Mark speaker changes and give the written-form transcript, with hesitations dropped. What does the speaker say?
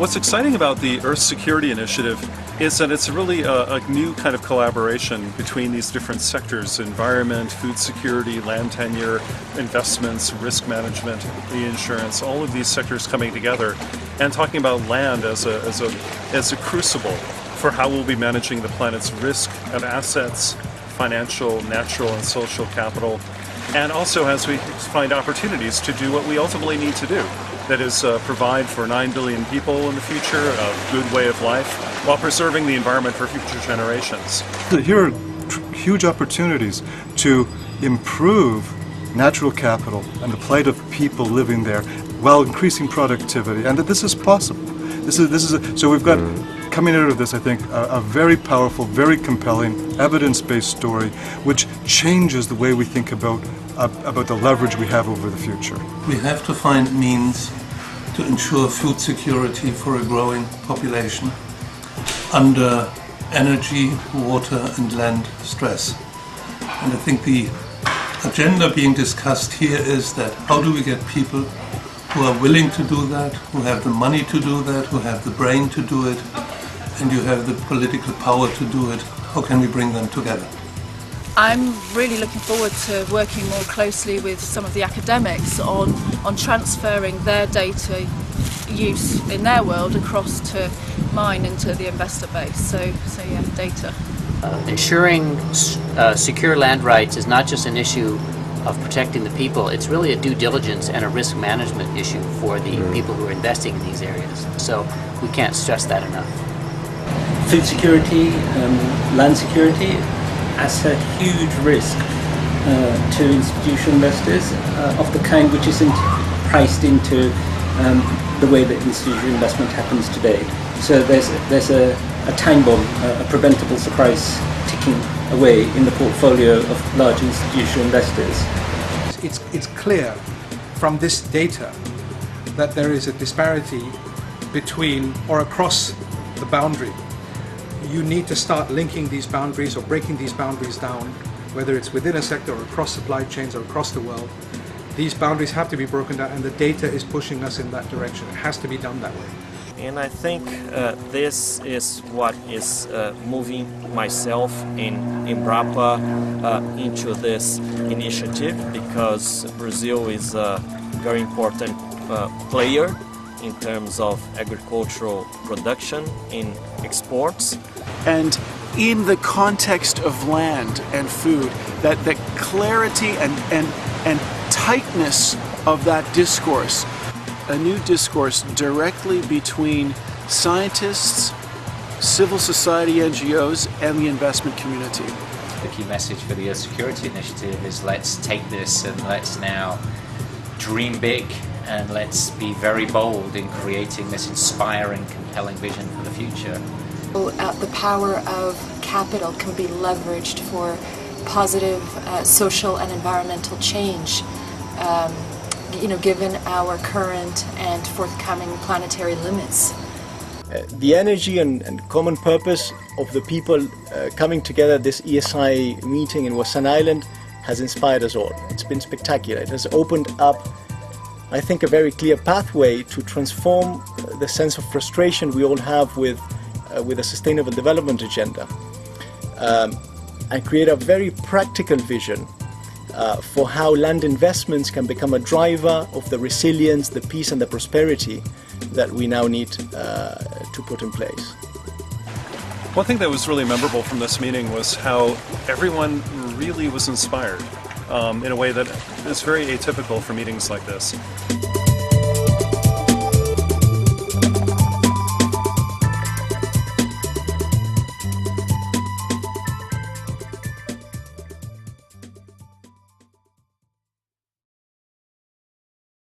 Speaker 1: What's exciting about the Earth Security Initiative is that it's really a new kind of collaboration between these different sectors: environment, food security, land tenure, investments, risk management, reinsurance, all of these sectors coming together and talking about land as a crucible for how we'll be managing the planet's risk of assets, financial, natural, and social capital, and also as we find opportunities to do what we ultimately need to do. That is provide for 9 billion people in the future a good way of life while preserving the environment for future generations.
Speaker 2: Here are huge opportunities to improve natural capital and the plight of people living there while increasing productivity, and that this is possible. So we've got, coming out of this, I think, a very powerful, very compelling, evidence-based story which changes the way we think about the leverage we have over the future.
Speaker 3: We have to find means to ensure food security for a growing population under energy, water and land stress. And I think the agenda being discussed here is that how do we get people who are willing to do that, who have the money to do that, who have the brain to do it, and you have the political power to do it, how can we bring them together?
Speaker 4: I'm really looking forward to working more closely with some of the academics on transferring their data use in their world across to mine and to the investor base. So yeah, data.
Speaker 5: Ensuring secure land rights is not just an issue of protecting the people, it's really a due diligence and a risk management issue for the people who are investing in these areas. So we can't stress that enough.
Speaker 6: Food security, land security, as a huge risk to institutional investors of the kind which isn't priced into the way that institutional investment happens today. So there's a time bomb, a preventable surprise ticking away in the portfolio of large institutional investors.
Speaker 7: It's clear from this data that there is a disparity between or across the boundary. You need to start linking these boundaries or breaking these boundaries down, whether it's within a sector or across supply chains or across the world. These boundaries have to be broken down, and the data is pushing us in that direction. It has to be done that way.
Speaker 8: And I think this is what is moving myself in Embrapa into this initiative, because Brazil is a very important player in terms of agricultural production in exports.
Speaker 9: And in the context of land and food, that clarity and tightness of that discourse, a new discourse directly between scientists, civil society NGOs, and the investment community.
Speaker 10: The key message for the Earth Security Initiative is let's take this and let's now dream big and let's be very bold in creating this inspiring, compelling vision for the future.
Speaker 11: The power of capital can be leveraged for positive social and environmental change, given our current and forthcoming planetary limits.
Speaker 12: The energy and common purpose of the people coming together at this ESI meeting in Wasan Island has inspired us all. It's been spectacular. It has opened up, I think, a very clear pathway to transform the sense of frustration we all have with a sustainable development agenda, and create a very practical vision for how land investments can become a driver of the resilience, the peace and the prosperity that we now need to put in place.
Speaker 1: One thing that was really memorable from this meeting was how everyone really was inspired in a way that is very atypical for meetings like this.